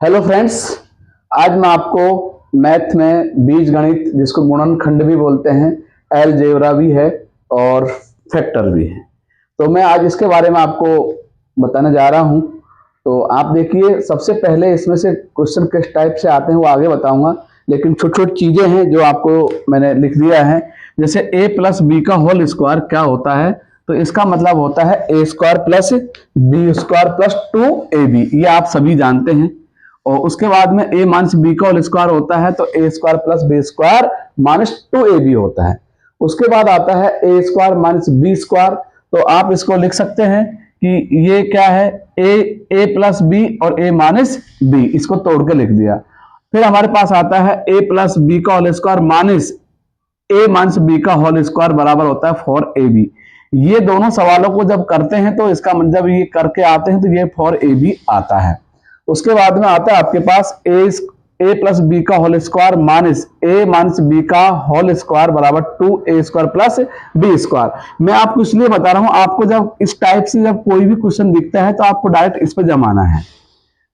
Hello friends. आज मैं आपको मैथ में बीजगणित जिसको गुणनखंड भी बोलते हैं, अलजेब्रा भी है और फैक्टर भी है, तो मैं आज इसके बारे में आपको बताने जा रहा हूं। तो आप देखिए, सबसे पहले इसमें से क्वेश्चन किस टाइप से आते हैं वो आगे बताऊंगा, लेकिन छोटी छोटी चीजें हैं जो आपको मैंने लिख दिया है। जैसे a प्लस बी का होल स्क्वायर क्या होता है, तो इसका मतलब होता है A square plus B square plus 2ab, ये आप सभी जानते हैं। और उसके बाद में a माइनस बी का होल स्क्वायर होता है तो A square plus B square minus 2ab होता है। उसके बाद आता है A square minus B square, तो आप इसको लिख सकते हैं कि ये क्या है, ए प्लस बी और ए माइनस बी, इसको तोड़ के लिख दिया। फिर हमारे पास आता है ए प्लस बी का होल स्क्वायर माइनस ए माइनस बी का होल स्क्वायर बराबर होता है 4ab। ये दोनों सवालों को जब करते हैं तो इसका जब ये करके आते हैं तो ये 4ab आता है। उसके बाद में आता है आपके पास ए प्लस बी का होल स्क्वायर माइनस ए माइनस बी का होल स्क्वायर बराबर 2a square plus B square. मैं आपको इसलिए बता रहा हूं, आपको जब इस टाइप से जब कोई भी क्वेश्चन दिखता है तो आपको डायरेक्ट इस पर जमाना है,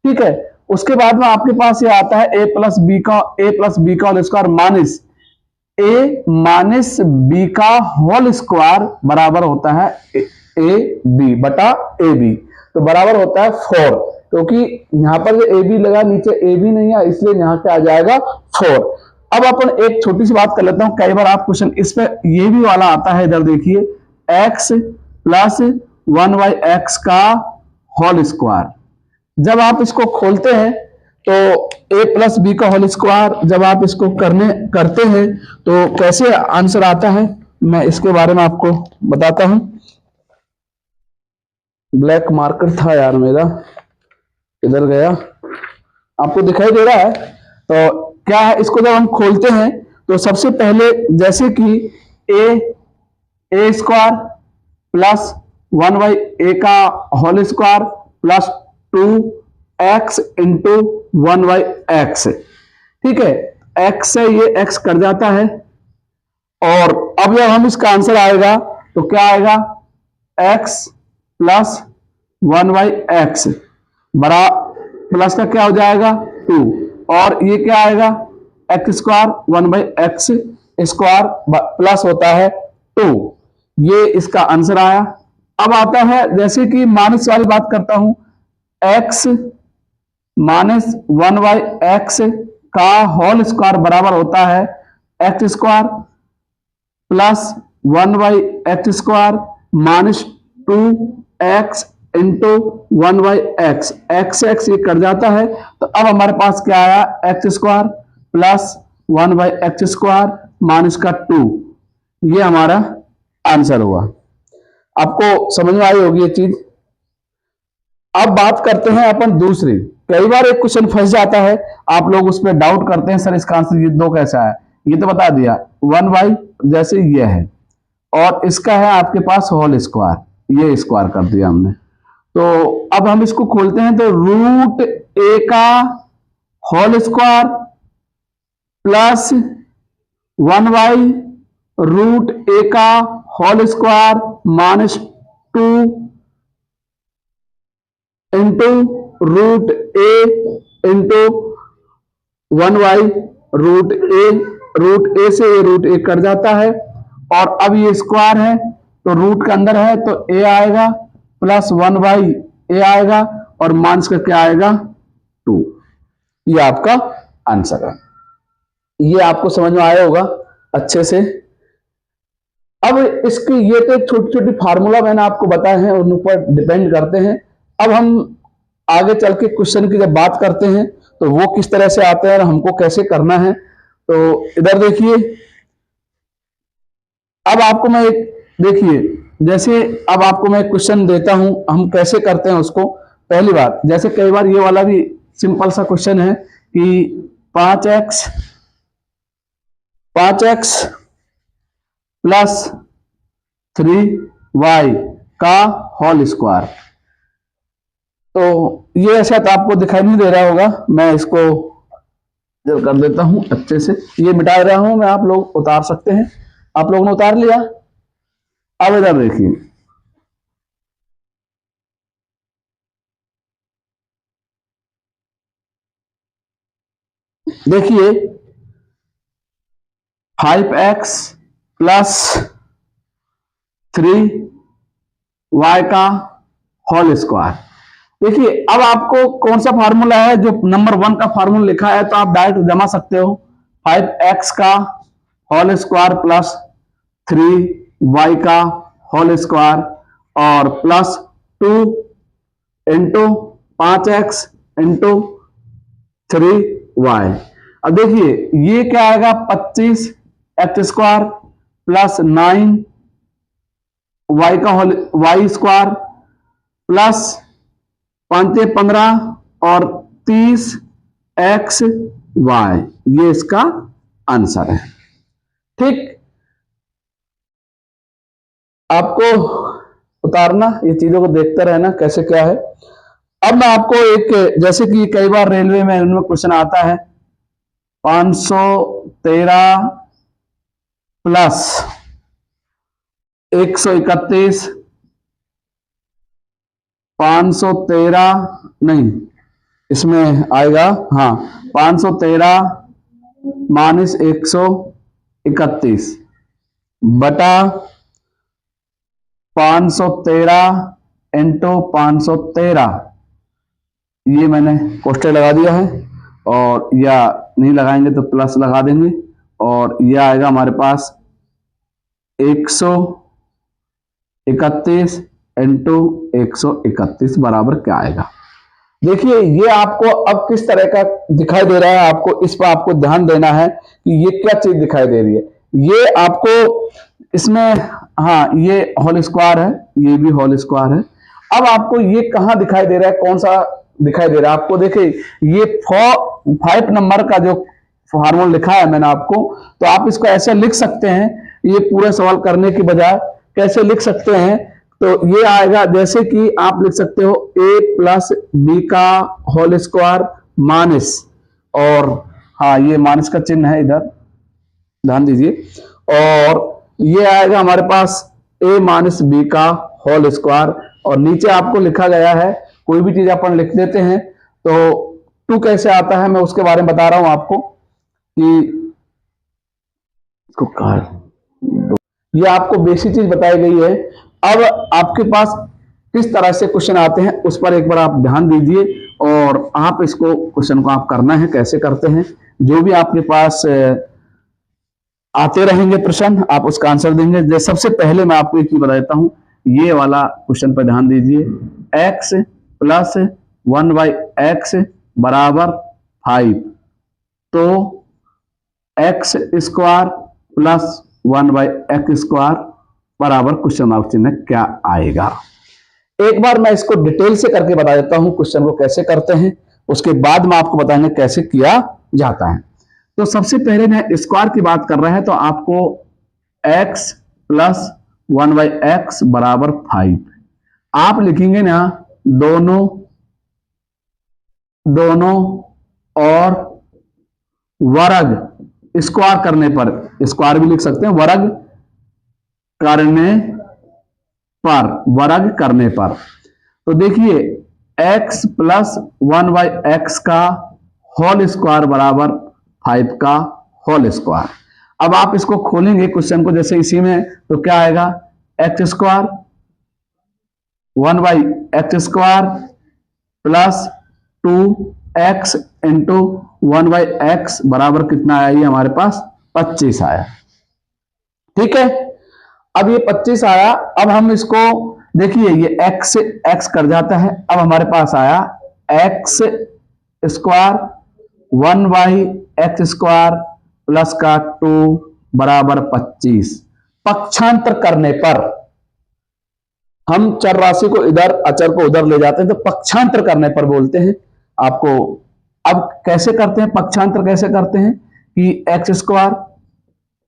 ठीक है। उसके बाद में आपके पास ये आता है ए प्लस बी का होल स्क्वायर माइनस ए माइनस बी का होल स्क्वायर बराबर होता है ए बी बटा ए बी, तो बराबर होता है 4, क्योंकि यहां पर जो ए बी लगा नीचे ए बी नहीं है, इसलिए यहां पे आ जाएगा 4। अब अपन एक छोटी सी बात कर लेता हूं, कई बार आप क्वेश्चन इस पे ये भी वाला आता है, इधर देखिए x प्लस 1/x का होल स्क्वायर। जब आप इसको खोलते हैं तो ए प्लस बी का होल स्क्वायर जब आप इसको करते हैं तो कैसे आंसर आता है, मैं इसके बारे में आपको बताता हूं। ब्लैक मार्कर था यार मेरा, इधर गया, आपको दिखाई दे रहा है। तो क्या है, इसको जब हम खोलते हैं तो सबसे पहले जैसे कि ए स्क्वायर प्लस 1/a का whole square plus 2x into 1/x, ठीक है। x से ये x कट जाता है, और अब जब हम इसका आंसर आएगा तो क्या आएगा, x प्लस 1/x बड़ा प्लस का क्या हो जाएगा 2, और ये क्या आएगा x square 1/x square plus होता है 2, ये इसका आंसर आया। अब आता है जैसे कि माइनस वाली बात करता हूं, x माइनस 1/x का होल स्क्वायर बराबर होता है x square plus 1/x square minus 2x into 1/x, x x ये कट जाता है, तो अब हमारे पास क्या आया, x square plus 1/x square minus का 2, ये हमारा आंसर हुआ। आपको समझ में आई होगी ये चीज। अब बात करते हैं अपन दूसरी। कई बार एक क्वेश्चन फंस जाता है, आप लोग उस पर डाउट करते हैं, सर इसका आंसर ये दो कैसा है, ये तो बता दिया 1 जैसे ये है, और इसका है आपके पास होल स्क्वायर, ये स्क्वायर कर दिया हमने। तो अब हम इसको खोलते हैं तो रूट ए का होल स्क्वायर प्लस 1/रूट ए का whole square minus 2 into root A into 1/रूट ए, रूट ए से ये रूट ए कट जाता है, और अब ये स्क्वायर है तो रूट के अंदर है तो ए आएगा प्लस 1/ए आएगा, और माइनस का क्या आएगा 2, ये आपका आंसर है। ये आपको समझ में आया होगा अच्छे से। अब इसकी ये तो छोटी छोटी फार्मूला मैंने आपको बताए हैं, उन ऊपर डिपेंड करते हैं। अब हम आगे चल के क्वेश्चन की जब बात करते हैं तो वो किस तरह से आते हैं और हमको कैसे करना है, तो इधर देखिए। अब आपको मैं एक देखिए, जैसे अब आपको मैं क्वेश्चन देता हूं, हम कैसे करते हैं उसको। पहली बात, जैसे कई बार ये वाला भी सिंपल सा क्वेश्चन है कि 5x प्लस 3y का होल स्क्वायर। तो ये ऐसा तो आपको दिखाई नहीं दे रहा होगा, मैं इसको जब कर देता हूं अच्छे से, ये मिटा रहा हूं मैं, आप लोग उतार सकते हैं। आप लोगों ने उतार लिया। अब इधर देखिए, देखिए 5x प्लस 3y का होल स्क्वायर। देखिए अब आपको कौन सा फार्मूला है, जो नंबर 1 का फार्मूला लिखा है तो आप डायरेक्ट जमा सकते हो। 5x का होल स्क्वायर प्लस 3y का होल स्क्वायर और plus 2 into 5x into 3y। अब देखिए ये क्या आएगा, 25x स्क्वायर प्लस 9y का होल y स्क्वायर प्लस 5 और 30xy, ये इसका आंसर है। ठीक, आपको उतारना, ये चीजों को देखते रहना कैसे क्या है। अब मैं आपको एक, जैसे कि कई बार रेलवे में इनमें क्वेश्चन आता है 513 प्लस 131, 513 नहीं, इसमें आएगा हाँ 513 माइनस 131 बटा 513 इंटू 513, ये मैंने कोष्टक लगा दिया है, और या नहीं लगाएंगे तो प्लस लगा देंगे, और यह आएगा हमारे पास 131 इंटू 131 बराबर क्या आएगा। देखिए ये आपको अब किस तरह का दिखाई दे रहा है, आपको इस पर आपको ध्यान देना है कि ये क्या चीज दिखाई दे रही है। ये आपको इसमें, हाँ ये होल स्क्वायर है, ये भी होल स्क्वायर है। अब आपको ये कहां दिखाई दे रहा है, कौन सा दिखाई दे रहा है आपको। देखिए ये 5 नंबर का जो फार्मूला लिखा है मैंने आपको, तो आप इसको ऐसे लिख सकते हैं, ये पूरा सवाल करने की बजाय कैसे लिख सकते हैं, तो ये आएगा जैसे कि आप लिख सकते हो a प्लस बी का होल स्क्वायर माइनस, और हाँ ये माइनस का चिन्ह है इधर, ध्यान दीजिए, और ये आएगा हमारे पास a माइनस बी का होल स्क्वायर, और नीचे आपको लिखा गया है, कोई भी चीज अपन लिख देते हैं तो 2 कैसे आता है मैं उसके बारे में बता रहा हूं आपको कि इसको ये आपको बेसिक चीज बताई गई है। अब आपके पास किस तरह से क्वेश्चन आते हैं उस पर एक बार आप ध्यान दीजिए, और आप इसको क्वेश्चन को आप करना है कैसे करते हैं। जो भी आपके पास आते रहेंगे प्रश्न, आप उसका आंसर देंगे। सबसे पहले मैं आपको एक चीज बता देता हूं, ये वाला क्वेश्चन पर ध्यान दीजिए, x प्लस 1/x बराबर 5, तो x square plus 1/x square बराबर क्वेश्चन मार्क चिन्ह क्या आएगा। एक बार मैं इसको डिटेल से करके बता देता हूं क्वेश्चन को कैसे करते हैं, उसके बाद मैं आपको बताएंगे कैसे किया जाता है। तो सबसे पहले मैं स्क्वायर की बात कर रहा है, तो आपको x प्लस 1/x बराबर 5 आप लिखेंगे ना, दोनों और वर्ग स्क्वायर करने पर, स्क्वायर भी लिख सकते हैं, वर्ग करने पर, तो देखिए x प्लस 1/x का होल स्क्वायर बराबर 5 का होल स्क्वायर। अब आप इसको खोलेंगे क्वेश्चन को जैसे इसी में, तो क्या आएगा, x square 1/x square plus 2x into 1/x बराबर कितना आया, ये हमारे पास 25 आया। ठीक है, अब ये 25 आया, अब हम इसको देखिए ये x कर जाता है, अब हमारे पास आया x square 1/x square plus का 2 बराबर 25। पक्षांतर करने पर हम चर राशि को इधर, अचर को उधर ले जाते हैं, तो पक्षांतर करने पर बोलते हैं आपको। अब कैसे करते हैं पक्षांतर, कैसे करते हैं कि x स्क्वायर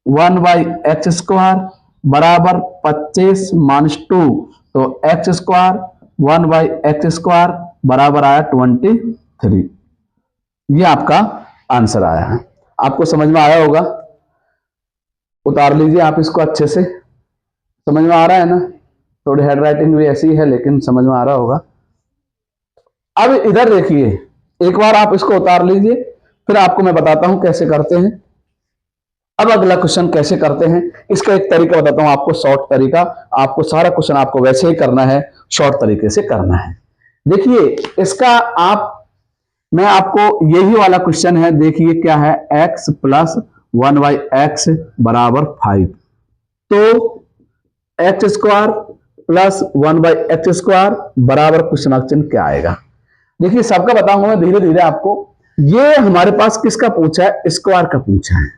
1/x स्क्वायर बराबर 25 माइनस 2, तो x स्क्वायर 1/x स्क्वायर बराबर आया 23। ये आपका आंसर आया है। आपको समझ में आया होगा, उतार लीजिए आप इसको अच्छे से, समझ में आ रहा है ना। थोड़ी हैंड राइटिंग भी ऐसी है लेकिन समझ में आ रहा होगा। अब इधर देखिए, एक बार आप इसको उतार लीजिए, फिर आपको मैं बताता हूं कैसे करते हैं। अब अगला क्वेश्चन कैसे करते हैं, इसका एक तरीका बताता हूं आपको, शॉर्ट तरीका। आपको सारा क्वेश्चन आपको वैसे ही करना है, शॉर्ट तरीके से करना है। देखिए इसका आप, मैं आपको यही वाला क्वेश्चन है, देखिए क्या है, x प्लस 1/x बराबर 5। तो एक्स स्क्वायर प्लस 1/x² बराबर क्वेश्चन मार्क चिन्ह क्या आएगा। देखिए सबका बताऊंगा मैं धीरे धीरे आपको। ये हमारे पास किसका पूछा है, स्क्वायर का पूछा है।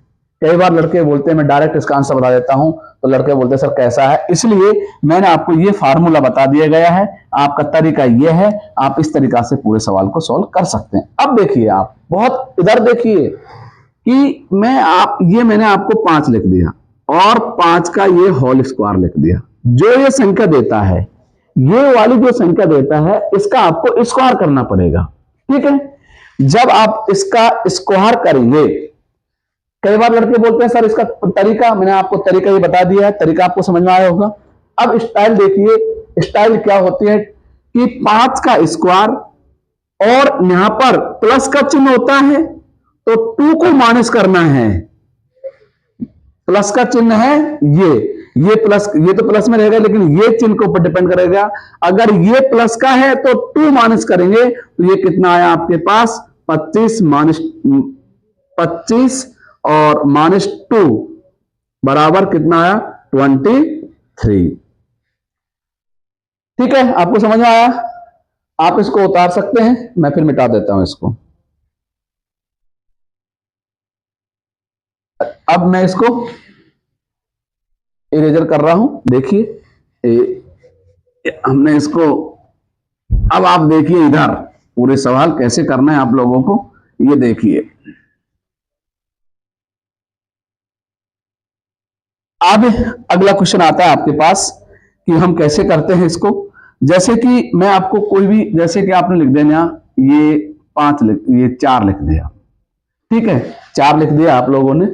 कई बार लड़के बोलते हैं मैं डायरेक्ट इसका आंसर बता देता हूं, तो लड़के बोलते हैं सर कैसा है, इसलिए मैंने आपको ये फार्मूला बता दिया गया है। आपका तरीका ये है, आप इस तरीका से पूरे सवाल को सॉल्व कर सकते हैं। अब देखिए आप बहुत इधर देखिए कि मैंने आपको 5 लिख दिया और 5 का ये होल स्क्वायर लिख दिया। जो ये संख्या देता है, ये वाली जो संख्या देता है, इसका आपको स्क्वायर करना पड़ेगा। ठीक है, जब आप इसका स्क्वायर करेंगे, कई बार लड़के बोलते हैं सर इसका तरीका, मैंने आपको तरीका ये बता दिया है, तरीका आपको समझ में आया होगा। अब स्टाइल देखिए, स्टाइल क्या होती है कि 5 का स्क्वायर और यहां पर प्लस का चिन्ह होता है, तो 2 को माइनस करना है। प्लस का चिन्ह है ये प्लस, ये तो प्लस में रहेगा, लेकिन ये चिन्ह के ऊपर डिपेंड करेगा। अगर ये प्लस का है तो 2 माइनस करेंगे, तो ये कितना आया आपके पास, 25 माइनस 25 और -2 बराबर कितना आया, 23। ठीक है, आपको समझ में आया। आप इसको उतार सकते हैं, मैं फिर मिटा देता हूं इसको। अब मैं इसको इरेजर कर रहा हूं। देखिए हमने इसको, अब आप देखिए इधर पूरे सवाल कैसे करना है आप लोगों को, ये देखिए। अब अगला क्वेश्चन आता है आपके पास कि हम कैसे करते हैं इसको। जैसे कि मैं आपको कोई भी, जैसे कि आपने लिख देना ये 5 ये 4 लिख दिया। ठीक है, 4 लिख दिया आप लोगों ने।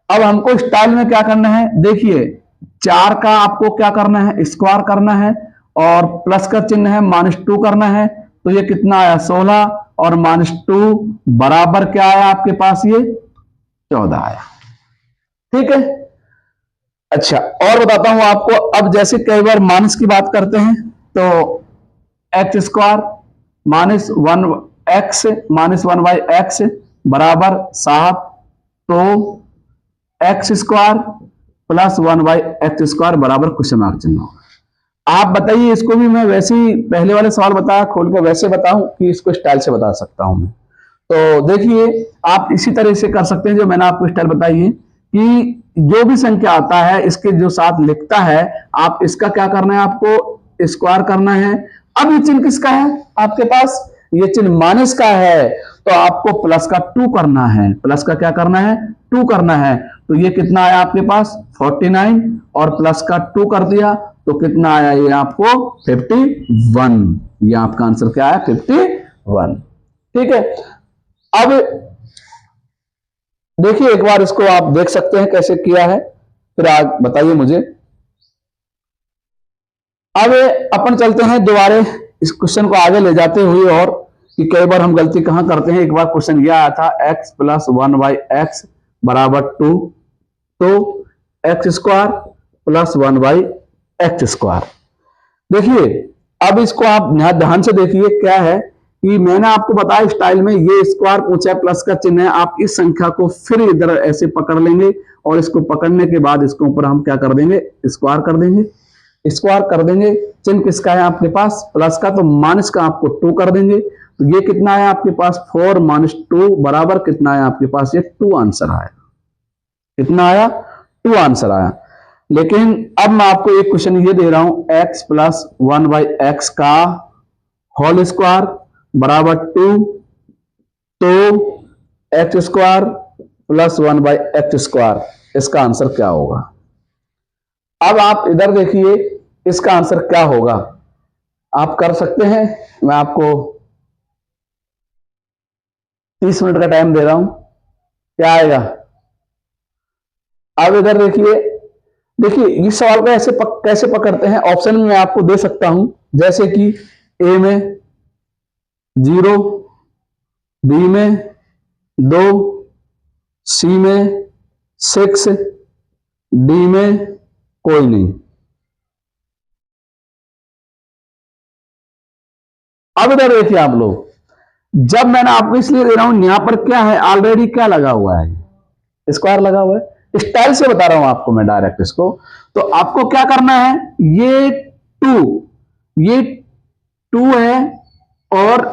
अब हमको स्टाइल में क्या करना है, देखिए 4 का आपको क्या करना है, स्क्वायर करना है, और प्लस का चिन्ह है, -2 करना है। तो ये कितना आया, 16 और -2 बराबर क्या आया आपके पास, ये 14 आया। ठीक है, अच्छा और बताता हूं आपको। अब जैसे कई बार माइनस की बात करते हैं, तो x² -1x -1/x बराबर 7। तो x² प्लस 1/x² बराबर क्वेश्चन मार्क चिन्ह होगा। आप बताइए, इसको भी मैं वैसे ही पहले वाले सवाल बताया खोल के वैसे बताऊं कि इसको स्टाइल से बता सकता हूं मैं। तो देखिए आप इसी तरह से कर सकते हैं जो मैंने आपको स्टाइल बताई है, कि जो भी संख्या आता है इसके जो साथ लिखता है, आप इसका क्या करना है, आपको स्क्वायर करना है। अब ये चिन्ह किसका है आपके पास, ये चिन्ह माइनस का है, तो आपको प्लस का 2 करना है। प्लस का क्या करना है, 2 करना है। तो ये कितना आया आपके पास, 49 और प्लस का 2 कर दिया, तो कितना आया ये आपको, 51। ये आपका आंसर क्या है, 51। ठीक है, अब देखिए एक बार इसको आप देख सकते हैं कैसे किया है, फिर आप बताइए मुझे। अब अपन चलते हैं दोबारा इस क्वेश्चन को आगे ले जाते हुए, और कि कई बार हम गलती कहां करते हैं। एक बार क्वेश्चन यह आया था x प्लस 1/x बराबर 2। तो x² प्लस 1/x²। देखिए अब इसको आप ध्यान से देखिए क्या है कि मैंने आपको बताया स्टाइल में ये स्क्वायर पूछा है, प्लस का चिन्ह है। आप इस संख्या को फिर इधर ऐसे पकड़ लेंगे, और इसको पकड़ने के बाद इसके ऊपर हम क्या कर देंगे, स्क्वायर कर देंगे। स्क्वायर कर देंगे, चिन्ह किसका है आपके पास, प्लस का, तो माइनस का आपको 2 कर देंगे। तो ये कितना है आपके पास, 4 - 2 बराबर कितना है आपके पास, ये 2 आंसर आया। कितना आया, 2 आंसर आया। लेकिन अब मैं आपको एक क्वेश्चन ये दे रहा हूं, x प्लस 1/x का होल स्क्वायर बराबर 2। तो x² प्लस 1/x², इसका आंसर क्या होगा। अब आप इधर देखिए इसका आंसर क्या होगा, आप कर सकते हैं। मैं आपको 30 मिनट का टाइम दे रहा हूं, क्या आएगा। अब इधर देखिए, इस सवाल को ऐसे कैसे पकड़ते हैं, ऑप्शन में मैं आपको दे सकता हूं। जैसे कि ए में 0, बी में 2, सी में 6, डी में कोई नहीं। अब इधर देखिए आप लोग, जब मैंने आपको इसलिए दे रहा हूं, यहां पर क्या है, ऑलरेडी क्या लगा हुआ है, स्क्वायर लगा हुआ है। स्टाइल से बता रहा हूं आपको मैं डायरेक्ट इसको। तो आपको क्या करना है, ये 2 है और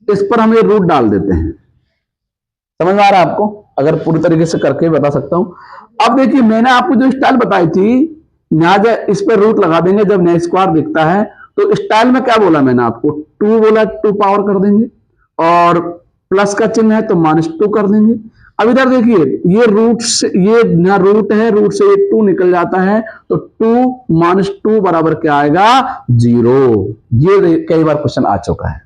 इस पर हम ये रूट डाल देते हैं। समझ में आ रहा है आपको? अगर पूरी तरीके से करके बता सकता हूं। अब देखिए मैंने आपको जो स्टाइल बताई थी, यहां इस पर रूट लगा देंगे जब नया स्क्वायर दिखता है। तो स्टाइल में क्या बोला मैंने आपको, 2 बोला, 2 पावर कर देंगे, और प्लस का चिन्ह है तो -2 कर देंगे। अब इधर देखिए, ये रूट से, ये यहाँ रूट है, रूट से ये 2 निकल जाता है, तो 2 - 2 बराबर क्या आएगा, 0। ये कई बार क्वेश्चन आ चुका है।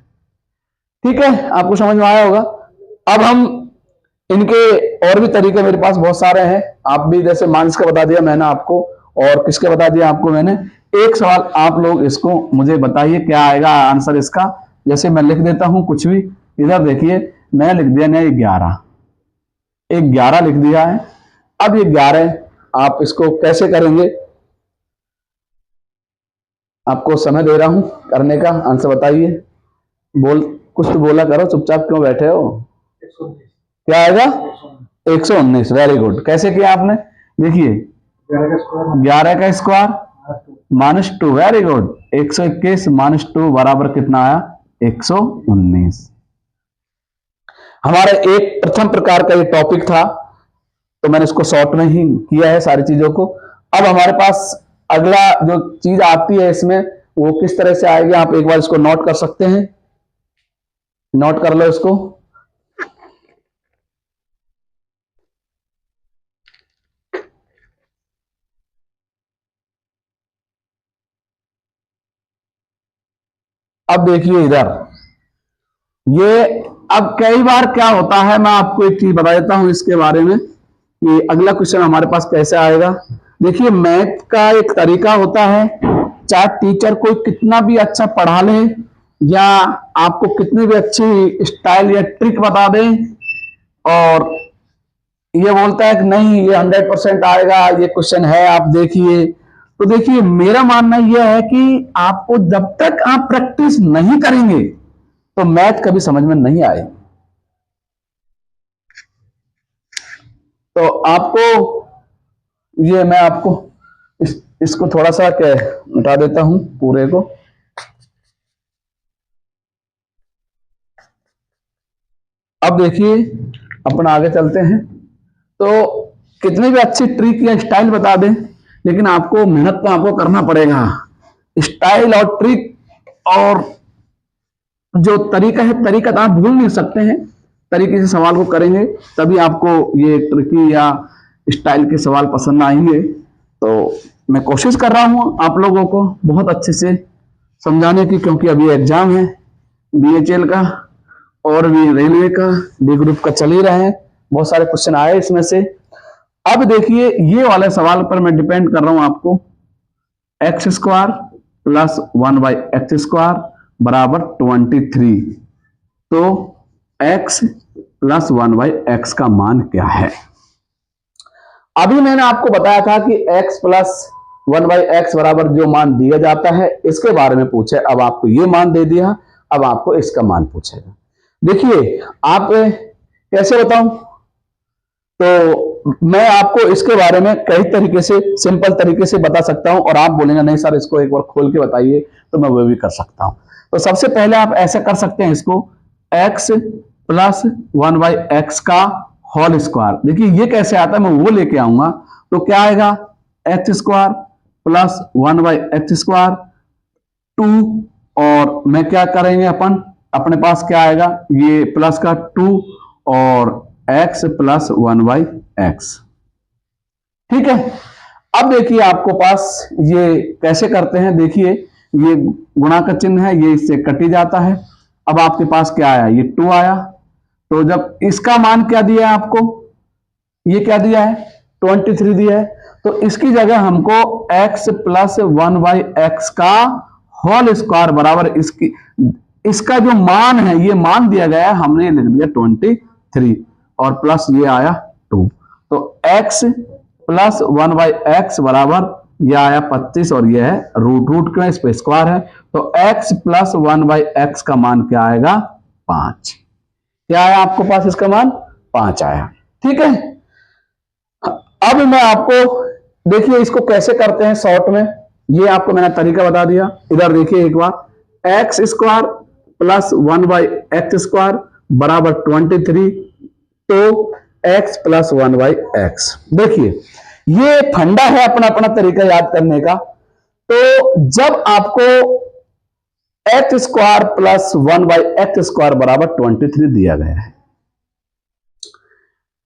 ठीक है, आपको समझ में आया होगा। अब हम इनके और भी तरीके मेरे पास बहुत सारे हैं। आप भी, जैसे मानस का बता दिया मैंने आपको, और किसके बता दिया आपको मैंने। एक सवाल आप लोग इसको मुझे बताइए क्या आएगा आंसर इसका। जैसे मैं लिख देता हूं कुछ भी, इधर देखिए मैंने लिख दिया ना 11 लिख दिया है। अब ये 11 आप इसको कैसे करेंगे, आपको समय दे रहा हूं करने का, आंसर बताइए। कुछ तो बोला करो, चुपचाप क्यों बैठे हो। क्या आएगा, 119। Very good. कैसे किया आपने, देखिए 11 का स्क्वायर -2, वेरी गुड। 121 - 2 बराबर कितना आया, 119। हमारा एक प्रथम प्रकार का ये टॉपिक था, तो मैंने इसको शॉर्ट में ही किया है सारी चीजों को। अब हमारे पास अगला जो चीज आती है इसमें, वो किस तरह से आएगी, आप एक बार इसको नोट कर सकते हैं, नोट कर लो इसको। अब देखिए इधर, ये अब कई बार क्या होता है, मैं आपको एक चीज बता देता हूं इसके बारे में कि अगला क्वेश्चन हमारे पास कैसे आएगा। देखिए मैथ का एक तरीका होता है, चाहे टीचर कोई कितना भी अच्छा पढ़ा ले, या आपको कितनी भी अच्छी स्टाइल या ट्रिक बता दे, और ये बोलता है कि नहीं ये 100% आएगा, ये क्वेश्चन है आप देखिए। तो देखिए मेरा मानना यह है कि आपको जब तक आप प्रैक्टिस नहीं करेंगे तो मैथ कभी समझ में नहीं आए। तो आपको ये, मैं आपको इसको थोड़ा सा क्या हटा देता हूं पूरे को। अब देखिए अपन आगे चलते हैं। तो कितनी भी अच्छी ट्रिक या स्टाइल बता दें, लेकिन आपको मेहनत तो आपको करना पड़ेगा। स्टाइल और ट्रिक और जो तरीका है, तरीका तो आप भूल नहीं सकते हैं। तरीके से सवाल को करेंगे तभी आपको ये ट्रिकी या स्टाइल के सवाल पसंद आएंगे। तो मैं कोशिश कर रहा हूं आप लोगों को बहुत अच्छे से समझाने की, क्योंकि अभी एग्जाम है बीएचएल का और भी रेलवे का, डी ग्रुप का चल ही रहे हैं, बहुत सारे क्वेश्चन आए इसमें से। अब देखिए ये वाले सवाल पर मैं डिपेंड कर रहा हूं आपको, x² + 1/x² बराबर 23। तो x + 1/x का मान क्या है। अभी मैंने आपको बताया था कि x + 1/x बराबर जो मान दिया जाता है इसके बारे में पूछे। अब आपको ये मान दे दिया, अब आपको इसका मान पूछेगा। देखिए आप कैसे बताऊं, तो मैं आपको इसके बारे में कई तरीके से, सिंपल तरीके से बता सकता हूं, और आप बोलेंगे नहीं सर इसको एक बार खोल के बताइए, तो मैं वो भी कर सकता हूं। तो सबसे पहले आप ऐसे कर सकते हैं इसको, x + 1/x का होल स्क्वायर। देखिए ये कैसे आता है, मैं वो लेके आऊंगा। तो क्या आएगा, x² + 1/x², 2, और मैं क्या करेंगे अपन, अपने पास क्या आएगा, ये प्लस का 2 और x + 1/x। ठीक है। अब देखिए आपको पास ये कैसे करते हैं, देखिए ये गुणा का चिन्ह है, ये इससे कट ही जाता है। अब आपके पास क्या आया, ये 2 आया। तो जब इसका मान क्या दिया है आपको, ये क्या दिया है, 23 दिया है। तो इसकी जगह हमको x + 1/x का होल स्क्वायर बराबर इसका जो मान है, ये मान दिया गया है, हमने लिख दिया 23। और प्लस ये आया 2। तो x प्लस 1/x बराबर ये आया 25 और ये है रूट। रूट क्यों, इस पे स्क्वायर है, तो x प्लस 1/x का मान क्या आएगा 5। क्या आया आपको पास, इसका मान 5 आया। ठीक है, अब मैं आपको देखिए इसको कैसे करते हैं शॉर्ट में, ये आपको मैंने तरीका बता दिया। इधर देखिए एक बार, एक्स स्क्वायर प्लस 1/x² बराबर 23, तो x प्लस 1/x। देखिए ये फंडा है अपना अपना तरीका याद करने का। तो जब आपको x² प्लस 1/x² बराबर 23 दिया गया है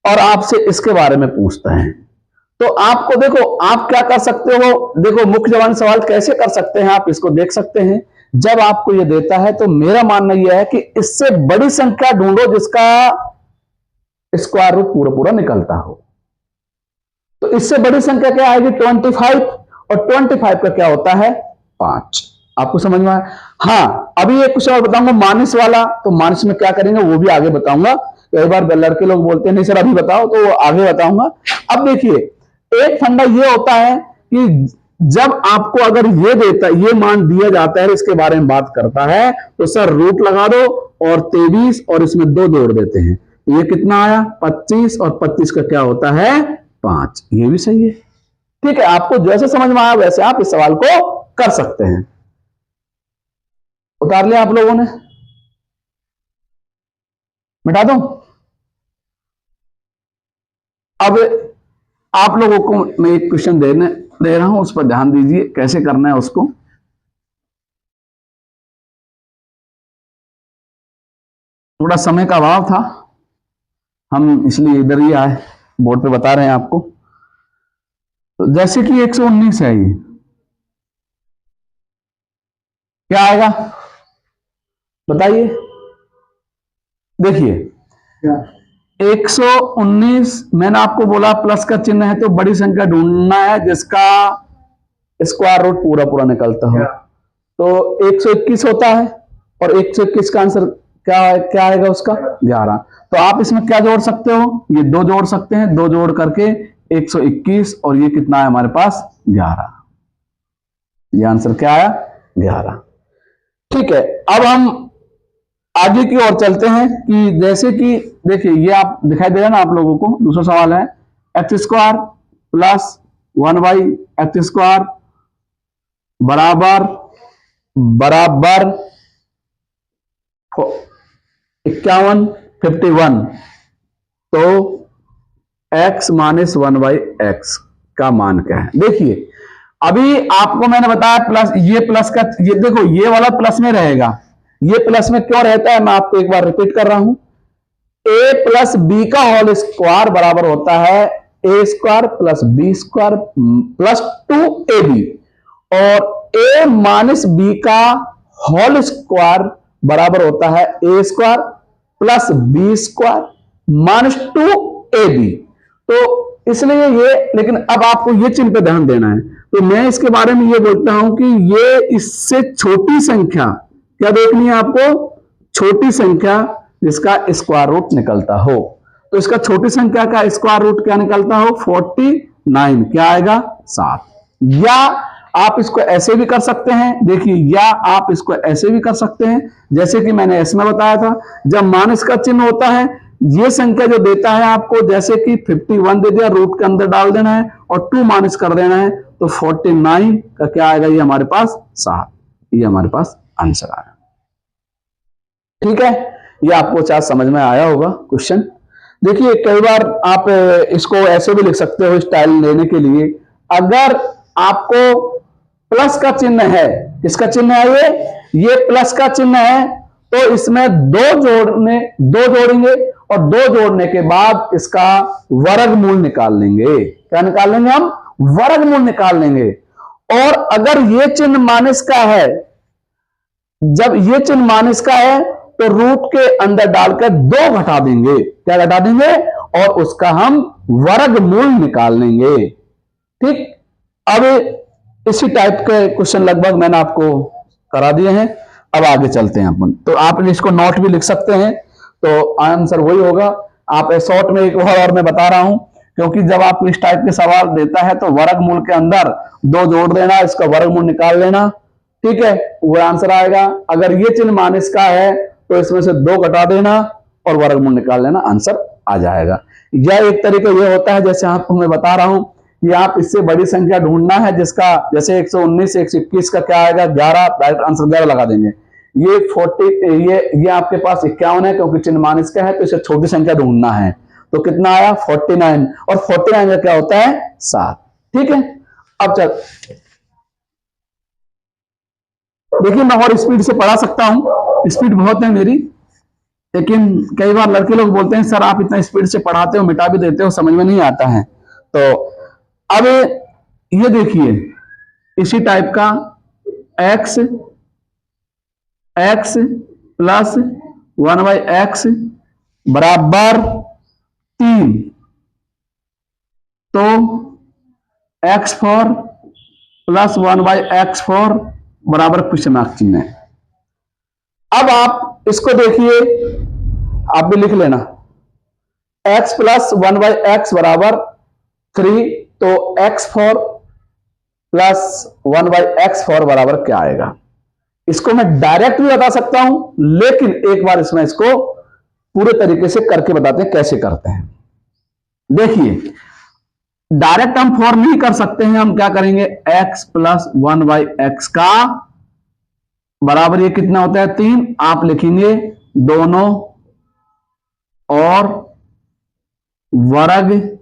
और आपसे इसके बारे में पूछता है, तो आपको देखो आप क्या कर सकते हो, देखो मुख्य जवान सवाल कैसे कर सकते हैं, आप इसको देख सकते हैं। जब आपको ये देता है तो मेरा मानना यह है कि इससे बड़ी संख्या ढूंढो जिसका स्क्वायर रूट पूरा पूरा निकलता हो। तो इससे बड़ी संख्या क्या आएगी 25, और 25 का क्या होता है 5। आपको समझ में आया? हाँ, अभी एक कुछ और बताऊंगा माइनस वाला, तो माइनस में क्या करेंगे वो भी आगे बताऊंगा। कई बार लड़के लोग बोलते हैं नहीं सर अभी बताओ, तो आगे बताऊंगा। अब देखिए एक फंडा ये होता है कि जब आपको अगर ये देता, ये मान दिया जाता है, इसके बारे में बात करता है, तो सर रूट लगा दो और 23 और इसमें 2 जोड़ देते हैं, ये कितना आया 25, और 25 का क्या होता है 5। ये भी सही है। ठीक है, आपको जैसे समझ में आया वैसे आप इस सवाल को कर सकते हैं। उतार लिया आप लोगों ने, मिटा दूं? अब आप लोगों को मैं एक क्वेश्चन दे रहा हूं, उस पर ध्यान दीजिए कैसे करना है उसको। थोड़ा समय का अभाव था, हम इसलिए इधर ही आए, बोर्ड पे बता रहे हैं आपको। तो जैसे कि 119 है, ये क्या आएगा बताइए। देखिए 119 मैंने आपको बोला प्लस का चिन्ह है, तो बड़ी संख्या ढूंढना है जिसका स्क्वायर रूट पूरा पूरा निकलता हो। तो 121 होता है, और 121 का आंसर क्या आएगा उसका 11। तो आप इसमें क्या जोड़ सकते हो, ये 2 जोड़ सकते हैं, 2 जोड़ करके 121, और ये कितना है हमारे पास 11। ये आंसर क्या आया 11। ठीक है, अब हम आगे की ओर चलते हैं कि जैसे कि देखिए ये आप दिखाई दे रहा है ना आप लोगों को। दूसरा सवाल है x² प्लस 1/x² बराबर 51 तो x माइनस 1/x का मान क्या है। देखिए अभी आपको मैंने बताया प्लस, ये प्लस का, ये देखो ये वाला प्लस में रहेगा, ये प्लस में क्यों रहता है मैं आपको एक बार रिपीट कर रहा हूं। a प्लस बी का होल स्क्वायर बराबर होता है a² plus b² plus 2ab, और a माइनस बी का होल स्क्वायर बराबर होता है a² plus b² minus 2ab। तो इसलिए ये, लेकिन अब आपको ये चिन्ह पे ध्यान देना है। तो मैं इसके बारे में ये बोलता हूं कि ये इससे छोटी संख्या क्या देखनी है आपको, छोटी संख्या जिसका स्क्वायर रूट निकलता हो। तो इसका छोटी संख्या का स्क्वायर रूट क्या निकलता हो 49, क्या आएगा 7। या आप इसको ऐसे भी कर सकते हैं, देखिए, या आप इसको ऐसे भी कर सकते हैं जैसे कि मैंने इसमें बताया था, जब माइनस का चिन्ह होता है ये संख्या जो देता है आपको, जैसे कि 51 दे दिया, रूट के अंदर डाल देना है और 2 माइनस कर देना है, तो 49 का क्या आएगा ये हमारे पास 7। ये हमारे पास आंसर आया। ठीक है, ये आपको शायद समझ में आया होगा क्वेश्चन। देखिए कई बार आप इसको ऐसे भी लिख सकते हो स्टाइल लेने के लिए। अगर आपको प्लस का चिन्ह है, किसका चिन्ह है ये प्लस का चिन्ह है, तो इसमें 2 जोड़ेंगे और 2 जोड़ने के बाद इसका वर्गमूल निकाल लेंगे। क्या निकाल लेंगे हम, वर्गमूल निकाल लेंगे। और अगर ये चिन्ह माइनस का है, जब ये चिन्ह माइनस का है तो रूट के अंदर डालकर 2 घटा देंगे, क्या घटा देंगे, और उसका हम वर्गमूल निकाल लेंगे। ठीक, अब इसी टाइप के क्वेश्चन लगभग मैंने आपको करा दिए हैं। अब आगे चलते हैं अपन, तो आप इसको नोट भी लिख सकते हैं, तो आंसर वही होगा आप शॉर्ट में एक और मैं बता रहा हूं, क्योंकि जब आपको इस टाइप के सवाल देता है तो वर्गमूल के अंदर 2 जोड़ देना, इसका वर्गमूल निकाल लेना, ठीक है, वो आंसर आएगा। अगर ये चिन्ह माइनस का है तो इसमें से 2 घटा देना और वर्गमूल निकाल लेना, आंसर आ जाएगा। यह एक तरीका ये होता है, जैसे आपको मैं बता रहा हूं कि आप इससे बड़ी संख्या ढूंढना है, जिसका जैसे 119 121 का क्या आएगा 11, डायरेक्ट आंसर 11 लगा देंगे। ये 40 ये आपके पास 51 है, क्योंकि चिन्ह माइनस का है तो इसे छोटी संख्या ढूंढना है, तो कितना आया 49, और 49 का क्या होता है 7, ठीक है। अब चल देखिए, मैं और स्पीड से पढ़ा सकता हूं, स्पीड बहुत है मेरी, लेकिन कई बार लड़के लोग बोलते हैं सर आप इतना स्पीड से पढ़ाते हो, मिटा भी देते हो, समझ में नहीं आता है। तो अब ये देखिए, इसी टाइप का x प्लस 1/x बराबर 3, तो x4 प्लस 1/x4 बराबर क्वेश्चन मार्क चिन्ह है। अब आप इसको देखिए, आप भी लिख लेना, x प्लस 1/x बराबर 3, तो x4 प्लस 1/x4 बराबर क्या आएगा। इसको मैं डायरेक्ट भी बता सकता हूं, लेकिन एक बार इसमें इसको पूरे तरीके से करके बताते हैं कैसे करते हैं। देखिए, डायरेक्ट हम 4 नहीं कर सकते हैं, हम क्या करेंगे, x प्लस 1/x का बराबर ये कितना होता है 3, आप लिखेंगे दोनों और वर्ग